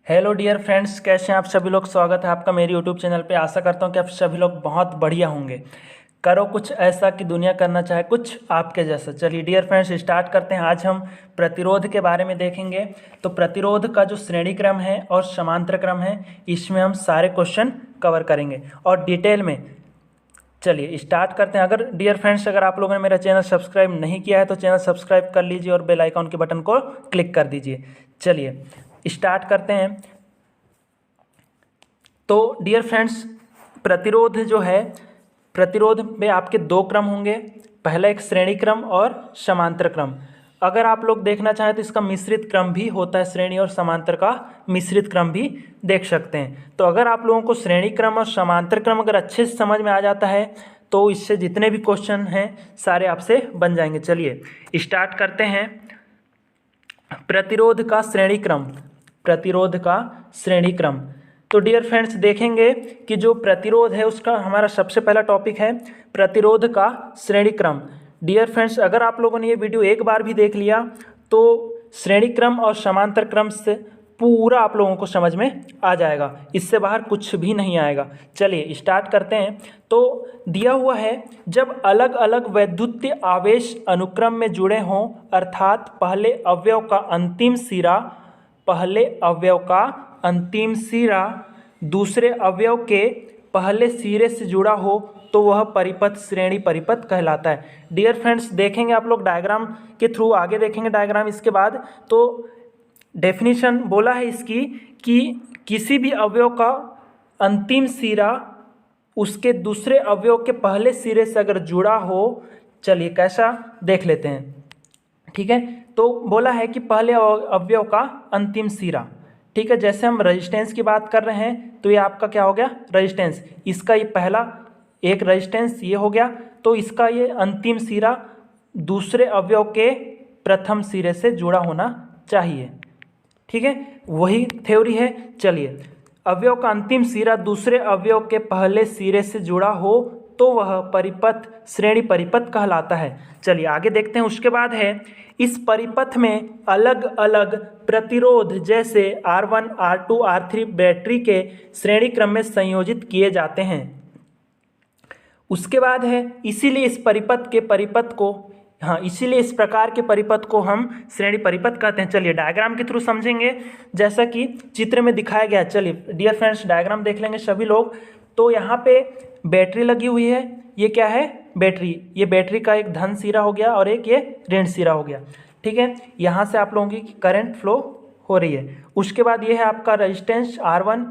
Hello dear friends, कैसे हैं आप सभी लोग। स्वागत है आपका मेरे यूट्यूब चैनल पे। आशा करता हूं कि आप सभी लोग बहुत बढ़िया होंगे। करो कुछ ऐसा कि दुनिया करना चाहे कुछ आपके जैसा। चलिए डियर फ्रेंड्स, स्टार्ट करते हैं। आज हम प्रतिरोध के बारे में देखेंगे। तो प्रतिरोध का जो श्रेणी क्रम है और समांतर क्रम है, इसमें हम सारे क्वेश्चन कवर करेंगे और डिटेल में। चलिए स्टार्ट करते हैं। अगर डियर फ्रेंड्स, अगर आप लोगों ने मेरा चैनल सब्सक्राइब नहीं किया है तो चैनल सब्सक्राइब कर लीजिए और बेल आइकन के बटन को क्लिक कर दीजिए। चलिए स्टार्ट करते हैं। तो डियर फ्रेंड्स, प्रतिरोध जो है, प्रतिरोध में आपके दो क्रम होंगे। पहला एक श्रेणी क्रम और समांतर क्रम। अगर आप लोग देखना चाहें तो इसका मिश्रित क्रम भी होता है। श्रेणी और समांतर का मिश्रित क्रम भी देख सकते हैं। तो अगर आप लोगों को श्रेणी क्रम और समांतर क्रम अगर अच्छे से समझ में आ जाता है तो इससे जितने भी क्वेश्चन हैं सारे आपसे बन जाएंगे। चलिए स्टार्ट करते हैं। प्रतिरोध का श्रेणी क्रम। प्रतिरोध का श्रेणी क्रम। तो डियर फ्रेंड्स, देखेंगे कि जो प्रतिरोध है उसका हमारा सबसे पहला टॉपिक है प्रतिरोध का श्रेणी क्रम। डियर फ्रेंड्स, अगर आप लोगों ने ये वीडियो एक बार भी देख लिया तो श्रेणी क्रम और समांतर क्रम से पूरा आप लोगों को समझ में आ जाएगा। इससे बाहर कुछ भी नहीं आएगा। चलिए स्टार्ट करते हैं। तो दिया हुआ है, जब अलग अलग वैद्युतीय आवेश अनुक्रम में जुड़े हों, अर्थात पहले अवयव का अंतिम सिरा दूसरे अवयव के पहले सिरे से जुड़ा हो, तो वह परिपथ श्रेणी परिपथ कहलाता है। डियर फ्रेंड्स, देखेंगे आप लोग डायग्राम के थ्रू, आगे देखेंगे डायग्राम इसके बाद। तो डेफिनेशन बोला है इसकी कि किसी भी अवयव का अंतिम सिरा उसके दूसरे अवयव के पहले सिरे से अगर जुड़ा हो, चलिए कैसा देख लेते हैं। ठीक है, तो बोला है कि पहले अवयव का अंतिम सिरा। ठीक है, जैसे हम रेजिस्टेंस की बात कर रहे हैं तो ये आपका क्या हो गया, रेजिस्टेंस। इसका ये पहला एक रेजिस्टेंस ये हो गया, तो इसका ये अंतिम सिरा दूसरे अवयव के प्रथम सिरे से जुड़ा होना चाहिए। ठीक है, वही थ्योरी है। चलिए, अवयव का अंतिम सिरा दूसरे अवयव के पहले सिरे से जुड़ा हो तो वह परिपथ श्रेणी परिपथ कहलाता है। चलिए आगे देखते हैं। उसके बाद है, इस परिपथ में अलग अलग प्रतिरोध जैसे R1, R2, R3 बैटरी के श्रेणी क्रम में संयोजित किए जाते हैं। उसके बाद है, इसीलिए इस प्रकार के परिपथ को हम श्रेणी परिपथ कहते हैं। चलिए डायग्राम के थ्रू समझेंगे, जैसा कि चित्र में दिखाया गया है। चलिए डियर फ्रेंड्स, डायग्राम देख लेंगे सभी लोग। तो यहाँ पे बैटरी लगी हुई है। ये क्या है, बैटरी। ये बैटरी का एक धन सिरा हो गया और एक ये ऋण सिरा हो गया। ठीक है, यहाँ से आप लोगों की करंट फ्लो हो रही है। उसके बाद ये है आपका रेजिस्टेंस R1,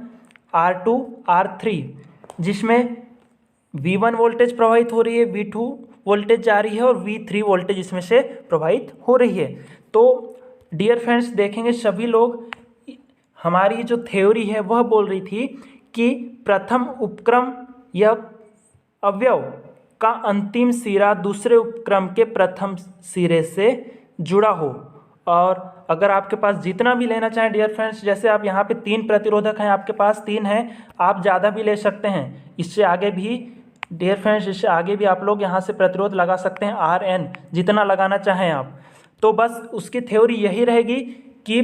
R2, R3, जिसमें V1 वोल्टेज प्रवाहित हो रही है, V2 वोल्टेज जा रही है और V3 वोल्टेज इसमें से प्रवाहित हो रही है। तो डियर फ्रेंड्स, देखेंगे सभी लोग, हमारी जो थ्योरी है वह बोल रही थी कि प्रथम उपक्रम या अवयव का अंतिम सिरा दूसरे उपक्रम के प्रथम सिरे से जुड़ा हो। और अगर आपके पास जितना भी लेना चाहें डियर फ्रेंड्स, जैसे आप यहाँ पे 3 प्रतिरोधक हैं, आपके पास 3 हैं, आप ज़्यादा भी ले सकते हैं। इससे आगे भी डियर फ्रेंड्स, इससे आगे भी आप लोग यहाँ से प्रतिरोध लगा सकते हैं, RN जितना लगाना चाहें आप। तो बस उसकी थ्योरी यही रहेगी कि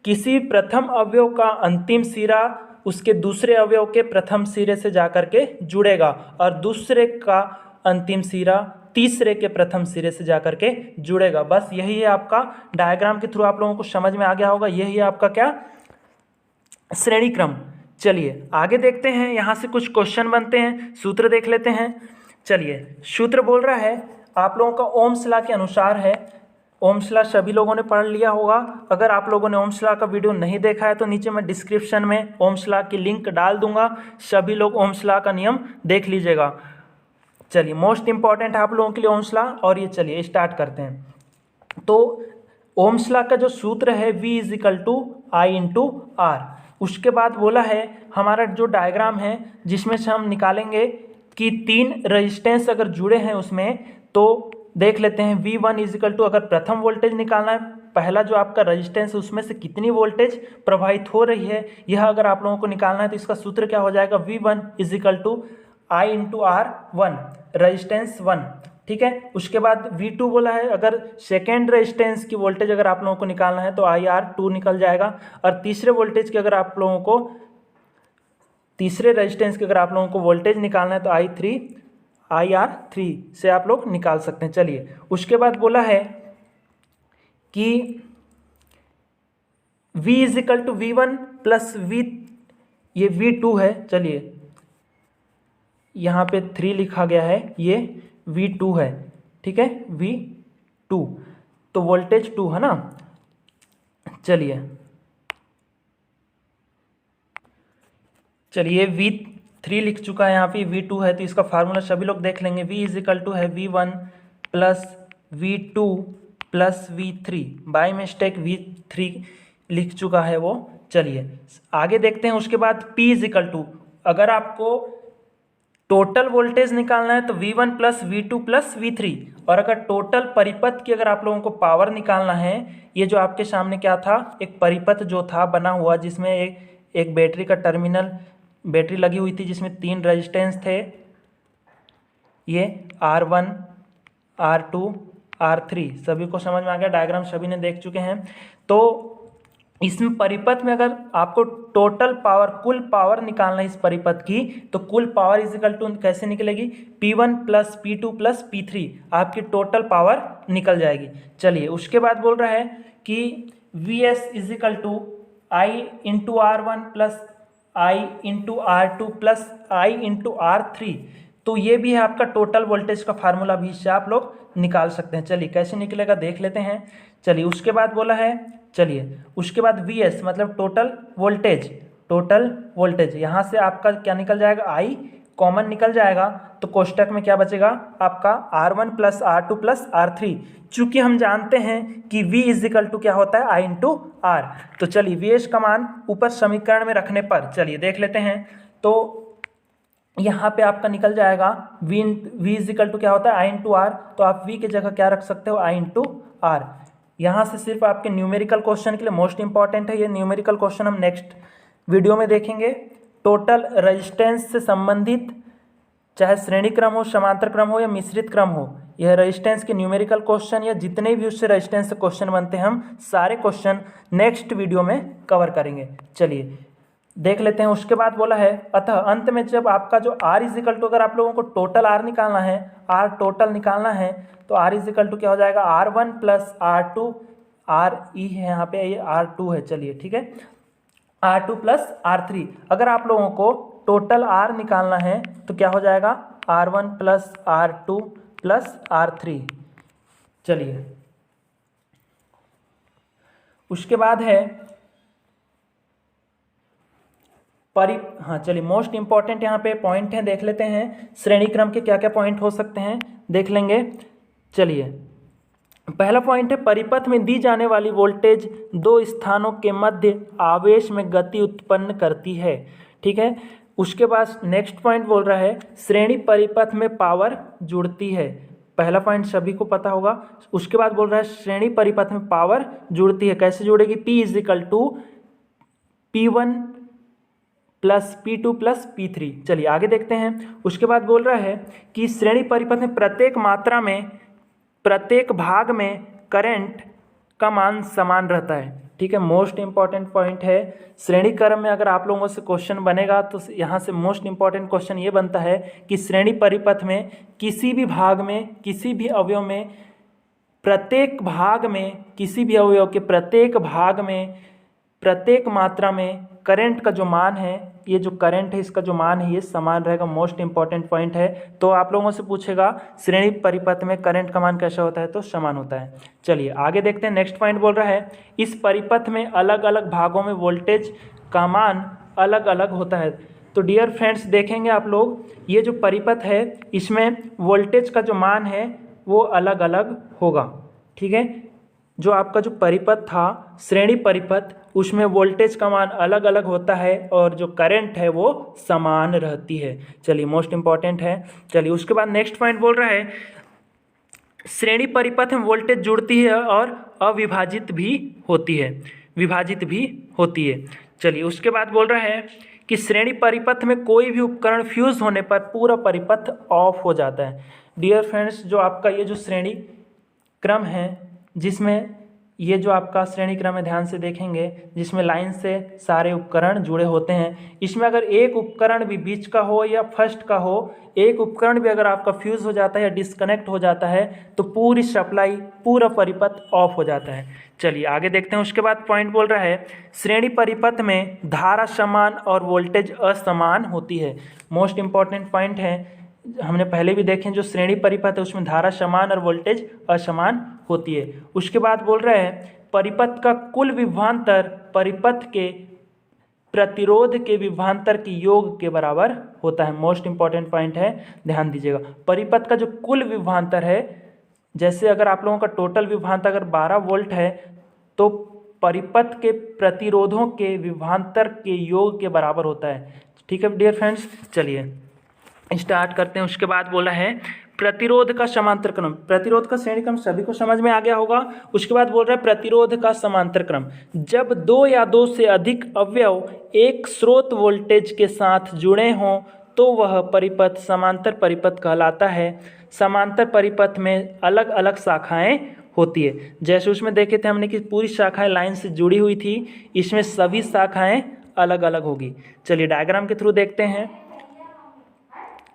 किसी प्रथम अवयव का अंतिम सिरा उसके दूसरे अवयव के प्रथम सिरे से जाकर के जुड़ेगा और दूसरे का अंतिम सिरा तीसरे के प्रथम सिरे से जाकर के जुड़ेगा। बस यही है आपका। डायग्राम के थ्रू आप लोगों को समझ में आ गया होगा, यही है आपका क्या, श्रेणी क्रम। चलिए आगे देखते हैं। यहाँ से कुछ क्वेश्चन बनते हैं, सूत्र देख लेते हैं। चलिए, सूत्र बोल रहा है आप लोगों का ओम्स लॉ के अनुसार है। ओम्स लॉ सभी लोगों ने पढ़ लिया होगा। अगर आप लोगों ने ओम्स लॉ का वीडियो नहीं देखा है तो नीचे मैं डिस्क्रिप्शन में ओम्स लॉ की लिंक डाल दूंगा। सभी लोग ओम्स लॉ का नियम देख लीजिएगा। चलिए, मोस्ट इंपॉर्टेंट है आप लोगों के लिए ओम्स लॉ। और ये चलिए स्टार्ट करते हैं। तो ओम्स लॉ का जो सूत्र है V = I × R। उसके बाद बोला है हमारा जो डायग्राम है जिसमें से हम निकालेंगे कि 3 रेजिस्टेंस अगर जुड़े हैं उसमें, तो देख लेते हैं। V1 = अगर प्रथम वोल्टेज निकालना है, पहला जो आपका रेजिस्टेंस है उसमें से कितनी वोल्टेज प्रवाहित हो रही है, यह अगर आप लोगों को निकालना है तो इसका सूत्र क्या हो जाएगा, V1 = I × R1, रेजिस्टेंस 1। ठीक है। उसके बाद V2 बोला है, अगर सेकेंड रेजिस्टेंस की वोल्टेज अगर आप लोगों को निकालना है तो IR2 निकल जाएगा। और तीसरे रेजिस्टेंस की अगर आप लोगों को वोल्टेज निकालना है तो IR3 से आप लोग निकाल सकते हैं। चलिए उसके बाद बोला है कि V is equal to V1 plus ये V2 है। चलिए यहाँ पे 3 लिखा गया है, ये V2 है, ठीक है, V2 तो वोल्टेज 2 है ना। चलिए V3 लिख चुका है, यहाँ पे V2 है तो इसका फार्मूला सभी लोग देख लेंगे। V इजिकल टू है V1 plus V2 plus V3, by mistake V3 लिख चुका है वो। चलिए आगे देखते हैं। उसके बाद P इजिकल टू, अगर आपको टोटल वोल्टेज निकालना है तो V1 plus V2 plus V3, और अगर टोटल परिपथ की अगर आप लोगों को पावर निकालना है, ये जो आपके सामने क्या था, एक परिपथ जो था बना हुआ जिसमें एक बैटरी का टर्मिनल, बैटरी लगी हुई थी जिसमें 3 रेजिस्टेंस थे, ये R1 R2 R3, सभी को समझ में आ गया, डायग्राम सभी ने देख चुके हैं। तो इसमें परिपथ में अगर आपको टोटल पावर, कुल पावर निकालना है इस परिपथ की, तो कुल पावर इजिकल टू कैसे निकलेगी, P1 plus P2 plus P3, आपकी टोटल पावर निकल जाएगी। चलिए उसके बाद बोल रहा है कि Vs is equal to I into R1 plus I into R2 plus I into R3, तो ये भी है आपका टोटल वोल्टेज का फार्मूला, भी इससे आप लोग निकाल सकते हैं। चलिए कैसे निकलेगा देख लेते हैं। चलिए उसके बाद बोला है, चलिए उसके बाद Vs मतलब टोटल वोल्टेज, यहाँ से आपका क्या निकल जाएगा, I कॉमन निकल जाएगा, तो कोष्टक में क्या बचेगा आपका R1 plus R2 plus R3। चूंकि हम जानते हैं कि V इजिकल टू क्या होता है, I इंटू R, तो चलिए Vs का मान ऊपर समीकरण में रखने पर चलिए देख लेते हैं। तो यहाँ पे आपका निकल जाएगा V इजिकल टू क्या होता है, I इंटू R, तो आप V की जगह क्या रख सकते हो, I इंटू R। यहाँ से सिर्फ आपके न्यूमेरिकल क्वेश्चन के लिए मोस्ट इंपॉर्टेंट है ये न्यूमेरिकल क्वेश्चन, हम नेक्स्ट वीडियो में देखेंगे। टोटल रेजिस्टेंस से संबंधित, चाहे श्रेणी क्रम हो, समांतर क्रम हो या मिश्रित क्रम हो, यह रेजिस्टेंस के न्यूमेरिकल क्वेश्चन या जितने भी उससे रेजिस्टेंस से क्वेश्चन बनते हैं, हम सारे क्वेश्चन नेक्स्ट वीडियो में कवर करेंगे। चलिए देख लेते हैं। उसके बाद बोला है, अतः अंत में जब आपका जो R इजिकल टू, अगर आप लोगों को टोटल R निकालना है, R टोटल निकालना है, तो R इजिकल टू क्या हो जाएगा, R1 प्लस R2, RE है यहाँ पे, ये R2 है, चलिए ठीक है, R2 प्लस R3। अगर आप लोगों को टोटल R निकालना है तो क्या हो जाएगा, R1 plus R2 plus R3। चलिए उसके बाद है हाँ चलिए मोस्ट इंपॉर्टेंट यहाँ पे पॉइंट हैं, देख लेते हैं। श्रेणी क्रम के क्या क्या पॉइंट हो सकते हैं देख लेंगे। चलिए पहला पॉइंट है, परिपथ में दी जाने वाली वोल्टेज दो स्थानों के मध्य आवेश में गति उत्पन्न करती है, ठीक है। उसके बाद नेक्स्ट पॉइंट बोल रहा है, श्रेणी परिपथ में पावर जुड़ती है, पहला पॉइंट सभी को पता होगा। उसके बाद बोल रहा है श्रेणी परिपथ में पावर जुड़ती है, कैसे जुड़ेगी, P is equal to P1 plus P2 plus P3। चलिए आगे देखते हैं। उसके बाद बोल रहा है कि श्रेणी परिपथ में प्रत्येक मात्रा में, प्रत्येक भाग में करंट का मान समान रहता है, ठीक है। मोस्ट इंपॉर्टेंट पॉइंट है, श्रेणी क्रम में अगर आप लोगों से क्वेश्चन बनेगा तो यहाँ से मोस्ट इंपॉर्टेंट क्वेश्चन ये बनता है कि श्रेणी परिपथ में किसी भी भाग में, किसी भी अवयव में, प्रत्येक भाग में, किसी भी अवयव के प्रत्येक भाग में, प्रत्येक मात्रा में करंट का जो मान है, ये जो करंट है इसका जो मान है ये समान रहेगा। मोस्ट इंपॉर्टेंट पॉइंट है। तो आप लोगों से पूछेगा श्रेणी परिपथ में करंट का मान कैसा होता है, तो समान होता है। चलिए आगे देखते हैं। नेक्स्ट पॉइंट बोल रहा है, इस परिपथ में अलग अलग भागों में वोल्टेज का मान अलग अलग होता है। तो डियर फ्रेंड्स देखेंगे आप लोग, ये जो परिपथ है इसमें वोल्टेज का जो मान है वो अलग अलग होगा, ठीक है। जो आपका जो परिपथ था श्रेणी परिपथ, उसमें वोल्टेज का मान अलग अलग होता है और जो करंट है वो समान रहती है। चलिए मोस्ट इंपॉर्टेंट है। चलिए उसके बाद नेक्स्ट पॉइंट बोल रहा है, श्रेणी परिपथ में वोल्टेज जुड़ती है और अविभाजित भी होती है, विभाजित भी होती है। चलिए उसके बाद बोल रहा है कि श्रेणी परिपथ में कोई भी उपकरण फ्यूज होने पर पूरा परिपथ ऑफ हो जाता है। डियर फ्रेंड्स, जो आपका ये जो श्रेणी क्रम है, जिसमें ये जो आपका श्रेणी क्रम है, ध्यान से देखेंगे, जिसमें लाइन से सारे उपकरण जुड़े होते हैं, इसमें अगर एक उपकरण भी बीच का हो या फर्स्ट का हो, एक उपकरण भी अगर आपका फ्यूज़ हो जाता है या डिस्कनेक्ट हो जाता है तो पूरी सप्लाई, पूरा परिपथ ऑफ हो जाता है। चलिए आगे देखते हैं। उसके बाद पॉइंट बोल रहा है श्रेणी परिपथ में धारा समान और वोल्टेज असमान होती है। मोस्ट इंपॉर्टेंट पॉइंट है, हमने पहले भी देखे, जो श्रेणी परिपथ है उसमें धारा समान और वोल्टेज असमान होती है। उसके बाद बोल रहे हैं परिपथ का कुल विभवांतर परिपथ के प्रतिरोध के विभवांतर के योग के बराबर होता है। मोस्ट इंपॉर्टेंट पॉइंट है, ध्यान दीजिएगा। परिपथ का जो कुल विभवांतर है, जैसे अगर आप लोगों का टोटल विभवांतर अगर 12 वोल्ट है तो परिपथ के प्रतिरोधों के विभवांतर के योग के बराबर होता है। ठीक है डियर फ्रेंड्स, चलिए स्टार्ट करते हैं। उसके बाद बोला है प्रतिरोध का समांतर क्रम। प्रतिरोध का श्रेणी क्रम सभी को समझ में आ गया होगा। उसके बाद बोल रहा है प्रतिरोध का समांतर क्रम, जब दो या दो से अधिक अवयव एक स्रोत वोल्टेज के साथ जुड़े हों तो वह परिपथ समांतर परिपथ कहलाता है। समांतर परिपथ में अलग अलग शाखाएं होती है। जैसे उसमें देखे थे हमने कि पूरी शाखाएं लाइन से जुड़ी हुई थी, इसमें सभी शाखाएं अलग अलग होगी। चलिए डायग्राम के थ्रू देखते हैं।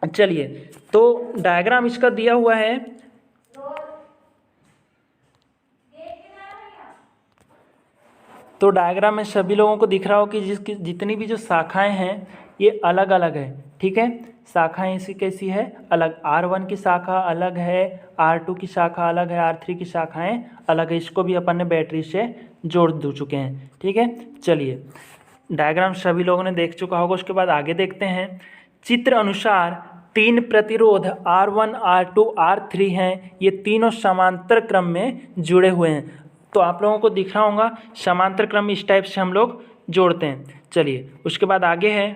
चलिए तो डायग्राम इसका दिया हुआ है। तो डायग्राम में सभी लोगों को दिख रहा हो कि जितनी भी जो शाखाएं हैं ये अलग अलग है। ठीक है, शाखाएं इसी कैसी है, अलग। R1 की शाखा अलग है, R2 की शाखा अलग है, R3 की शाखाएं अलग है। इसको भी अपन ने बैटरी से जोड़ दे चुके हैं। ठीक है, चलिए डायग्राम सभी लोगों ने देख चुका होगा। उसके बाद आगे देखते हैं। चित्र अनुसार तीन प्रतिरोध R1, R2, R3 हैं। ये तीनों समांतर क्रम में जुड़े हुए हैं। तो आप लोगों को दिख रहा होगा समांतर क्रम इस टाइप से हम लोग जोड़ते हैं। चलिए उसके बाद आगे है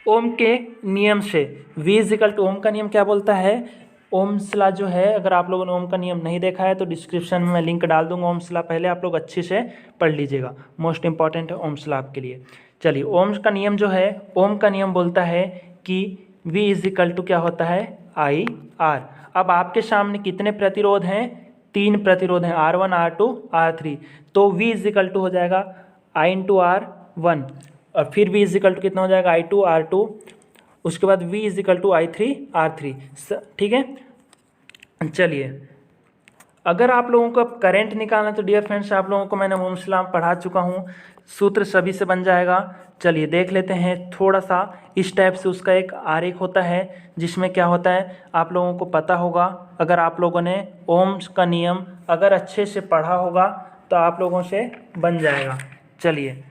ओम के नियम से V इक्वल टू, ओम का नियम क्या बोलता है, ओम्स लॉ जो है, अगर आप लोगों ने ओम का नियम नहीं देखा है तो डिस्क्रिप्शन में मैं लिंक डाल दूंगा। ओम्स लॉ पहले आप लोग अच्छे से पढ़ लीजिएगा, मोस्ट इंपॉर्टेंट है ओम्स लॉ आपके लिए। चलिए ओम्स का नियम जो है, ओम का नियम बोलता है कि V इज इक्वल टू क्या होता है, आई आर। अब आपके सामने कितने प्रतिरोध हैं, तीन प्रतिरोध हैं, R1, R2, R3। तो V इज इक्वल टू हो जाएगा I इंटू R1 और फिर V इज इक्वल टू कितना हो जाएगा I2 R2। उसके बाद V is equal to I3 R3। ठीक है, चलिए अगर आप लोगों को अब करंट निकालना तो डियर फ्रेंड्स आप लोगों को मैंने ओम्स लॉ पढ़ा चुका हूँ, सूत्र सभी से बन जाएगा। चलिए देख लेते हैं थोड़ा सा। इस टाइप से उसका एक आरेख होता है जिसमें क्या होता है आप लोगों को पता होगा। अगर आप लोगों ने ओम्स का नियम अगर अच्छे से पढ़ा होगा तो आप लोगों से बन जाएगा। चलिए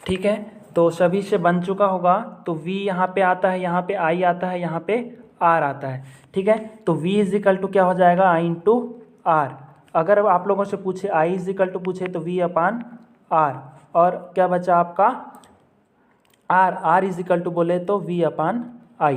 ठीक है, तो सभी से बन चुका होगा। तो V यहाँ पे आता है, यहाँ पे I आता है, यहाँ पे R आता है। ठीक है, तो V इज इक्वल टू क्या हो जाएगा, I इंटू R। अगर आप लोगों से पूछे I इज इक्वल टू पूछे तो V अपान R, और क्या बचा आपका R इज इक्वल टू बोले तो V अपान I।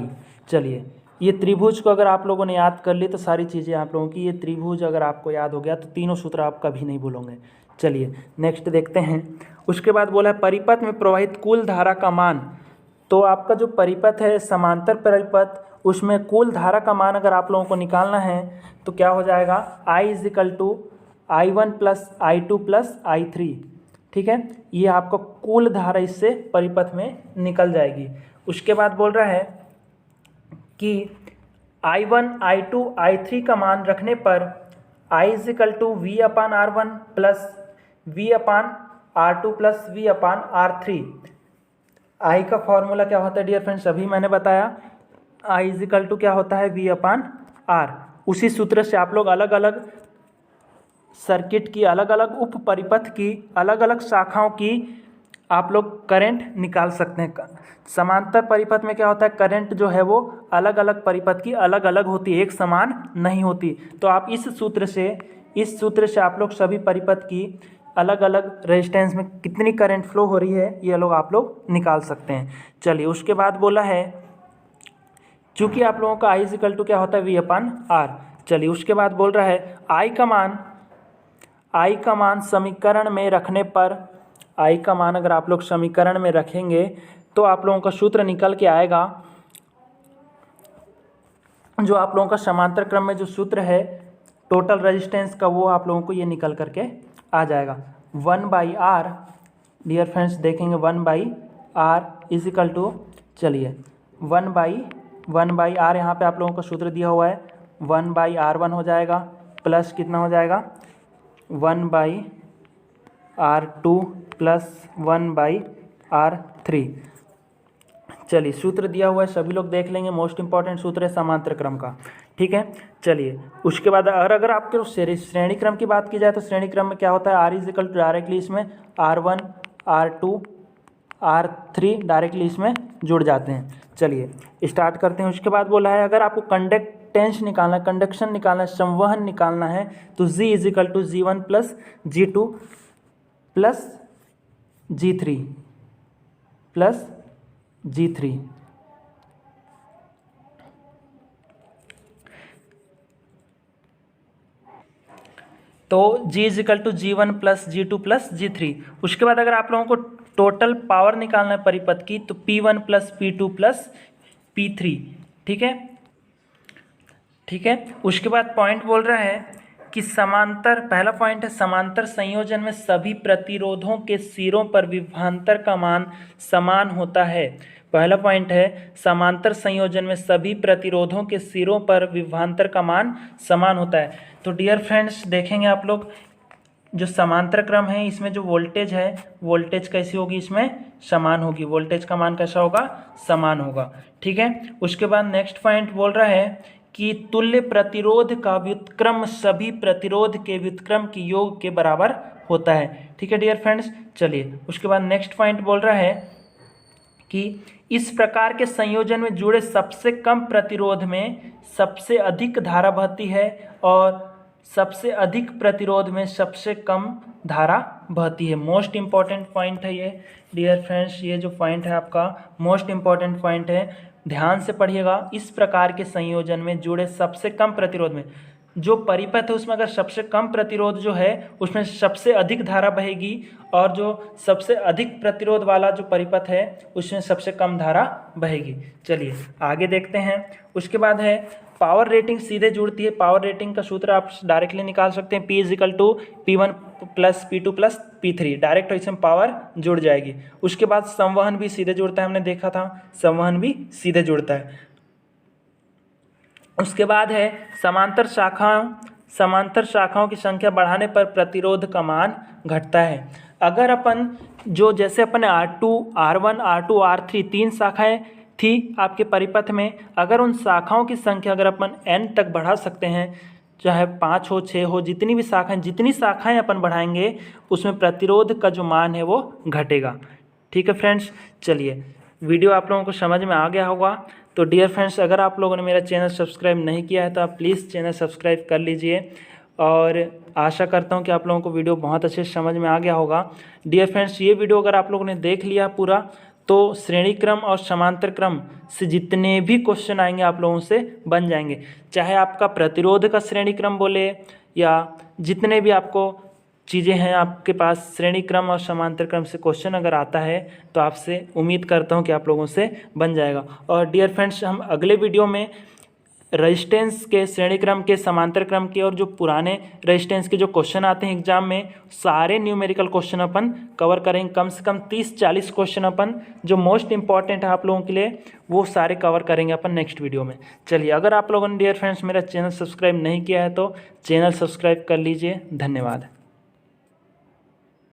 चलिए ये त्रिभुज को अगर आप लोगों ने याद कर ली तो सारी चीज़ें आप लोगों की, ये त्रिभुज अगर आपको याद हो गया तो तीनों सूत्र आप कभी नहीं भूलोगे। चलिए नेक्स्ट देखते हैं। उसके बाद बोला है परिपथ में प्रवाहित कुल धारा का मान। तो आपका जो परिपथ है समांतर परिपथ, उसमें कुल धारा का मान अगर आप लोगों को निकालना है तो क्या हो जाएगा, I is equal to I1 plus I2 plus I3। ठीक है, ये आपका कुल धारा इससे परिपथ में निकल जाएगी। उसके बाद बोल रहा है कि I1, I2, I3 का मान रखने पर I is equal to V upon R1 plus V upon R2 plus V upon R3। I का फॉर्मूला क्या होता है डियर फ्रेंड्स, अभी मैंने बताया। I इज इक्वल टू क्या होता है, V अपान R। उसी सूत्र से आप लोग अलग अलग सर्किट की, अलग अलग उप परिपथ की, अलग अलग शाखाओं की आप लोग करंट निकाल सकते हैं। समांतर परिपथ में क्या होता है, करंट जो है वो अलग अलग परिपथ की अलग अलग होती है, एक समान नहीं होती। तो आप इस सूत्र से आप लोग सभी परिपथ की अलग अलग रेजिस्टेंस में कितनी करंट फ्लो हो रही है ये लोग आप लोग निकाल सकते हैं। चलिए उसके बाद बोला है चूँकि आप लोगों का I इज इक्वल टू क्या होता है, V अपान R। चलिए उसके बाद बोल रहा है I का मान समीकरण में रखने पर आई का मान अगर आप लोग समीकरण में रखेंगे तो आप लोगों का सूत्र निकल के आएगा, जो आप लोगों का समांतर क्रम में जो सूत्र है टोटल रेजिस्टेंस का, वो आप लोगों को ये निकल करके आ जाएगा 1/r। डियर फ्रेंड्स देखेंगे 1/r इज इक्वल टू, चलिए 1/r यहाँ पे आप लोगों का सूत्र दिया हुआ है 1/r1 हो जाएगा, प्लस कितना हो जाएगा 1/r2 प्लस 1/r3। चलिए सूत्र दिया हुआ है, सभी लोग देख लेंगे, मोस्ट इंपॉर्टेंट सूत्र है समांतर क्रम का, ठीक है। चलिए उसके बाद अगर आपके श्रेणी क्रम की बात की जाए तो श्रेणी क्रम में क्या होता है, r is equal to directly इसमें r1 r2 r3 डायरेक्टली इसमें जुड़ जाते हैं। चलिए स्टार्ट करते हैं। उसके बाद बोला है अगर आपको कंडक्टेंस निकालना है, कंडक्शन निकालना है, संवहन निकालना है तो z is equal to g1 plus g2 plus g3 plus g3। तो g is equal to g1 plus g2 plus g3। उसके बाद अगर आप लोगों को टोटल पावर निकालना है परिपथ की तो P1 plus P2 plus P3, ठीक है, ठीक है। उसके बाद पॉइंट बोल रहा है कि समांतर, पहला पॉइंट है समांतर संयोजन में सभी प्रतिरोधों के सिरों पर विभवांतर का मान समान होता है। पहला पॉइंट है समांतर संयोजन में सभी प्रतिरोधों के सिरों पर विभवांतर का मान समान होता है। तो डियर फ्रेंड्स देखेंगे आप लोग, जो समांतर क्रम है इसमें जो वोल्टेज है, वोल्टेज कैसी होगी, इसमें समान होगी, वोल्टेज का मान कैसा होगा, समान होगा, ठीक है। उसके बाद नेक्स्ट पॉइंट बोल रहा है कि तुल्य प्रतिरोध का व्युत्क्रम सभी प्रतिरोध के व्युत्क्रम की योग के बराबर होता है, ठीक है डियर फ्रेंड्स। चलिए उसके बाद नेक्स्ट पॉइंट बोल रहा है कि इस प्रकार के संयोजन में जुड़े सबसे कम प्रतिरोध में सबसे अधिक धारा बहती है और सबसे अधिक प्रतिरोध में सबसे कम धारा बहती है। मोस्ट इम्पॉर्टेंट पॉइंट है ये डियर फ्रेंड्स, ये जो पॉइंट है आपका मोस्ट इम्पॉर्टेंट पॉइंट है, ध्यान से पढ़िएगा। इस प्रकार के संयोजन में जुड़े सबसे कम प्रतिरोध में, जो परिपथ है उसमें अगर सबसे कम प्रतिरोध जो है उसमें सबसे अधिक धारा बहेगी और जो सबसे अधिक प्रतिरोध वाला जो परिपथ है उसमें सबसे कम धारा बहेगी। चलिए आगे देखते हैं। उसके बाद है पावर रेटिंग सीधे जुड़ती है। पावर रेटिंग का सूत्र आप डायरेक्टली निकाल सकते हैं, P is equal to P1 plus P2 plus P3, direct इसमें पावर जुड़ जाएगी। उसके बाद संवहन भी सीधे जुड़ता है, हमने देखा था संवहन भी सीधे जुड़ता है। उसके बाद है समांतर शाखाओं की संख्या बढ़ाने पर प्रतिरोध का मान घटता है। अगर अपन जो जैसे अपन R2 R1 R2 R3 तीन शाखाएं थी आपके परिपथ में, अगर उन शाखाओं की संख्या अगर अपन n तक बढ़ा सकते हैं, चाहे 5 हो 6 हो, जितनी भी शाखाएं अपन बढ़ाएंगे उसमें प्रतिरोध का जो मान है वो घटेगा, ठीक है फ्रेंड्स। चलिए वीडियो आप लोगों को समझ में आ गया होगा। तो डियर फ्रेंड्स अगर आप लोगों ने मेरा चैनल सब्सक्राइब नहीं किया है तो आप प्लीज़ चैनल सब्सक्राइब कर लीजिए और आशा करता हूं कि आप लोगों को वीडियो बहुत अच्छे से समझ में आ गया होगा। डियर फ्रेंड्स ये वीडियो अगर आप लोगों ने देख लिया पूरा तो श्रेणी क्रम और समांतर क्रम से जितने भी क्वेश्चन आएंगे आप लोगों से बन जाएंगे, चाहे आपका प्रतिरोध का श्रेणी क्रम बोले या जितने भी आपको चीज़ें हैं आपके पास श्रेणी क्रम और समांतर क्रम से क्वेश्चन अगर आता है तो आपसे उम्मीद करता हूं कि आप लोगों से बन जाएगा। और डियर फ्रेंड्स हम अगले वीडियो में रेजिस्टेंस के श्रेणी क्रम के, समांतर क्रम के और जो पुराने रेजिस्टेंस के जो क्वेश्चन आते हैं एग्जाम में, सारे न्यूमेरिकल क्वेश्चन अपन कवर करेंगे। कम से कम 30-40 क्वेश्चन अपन जो मोस्ट इंपॉर्टेंट है आप लोगों के लिए वो सारे कवर करेंगे अपन नेक्स्ट वीडियो में। चलिए अगर आप लोगों ने डियर फ्रेंड्स मेरा चैनल सब्सक्राइब नहीं किया है तो चैनल सब्सक्राइब कर लीजिए। धन्यवाद।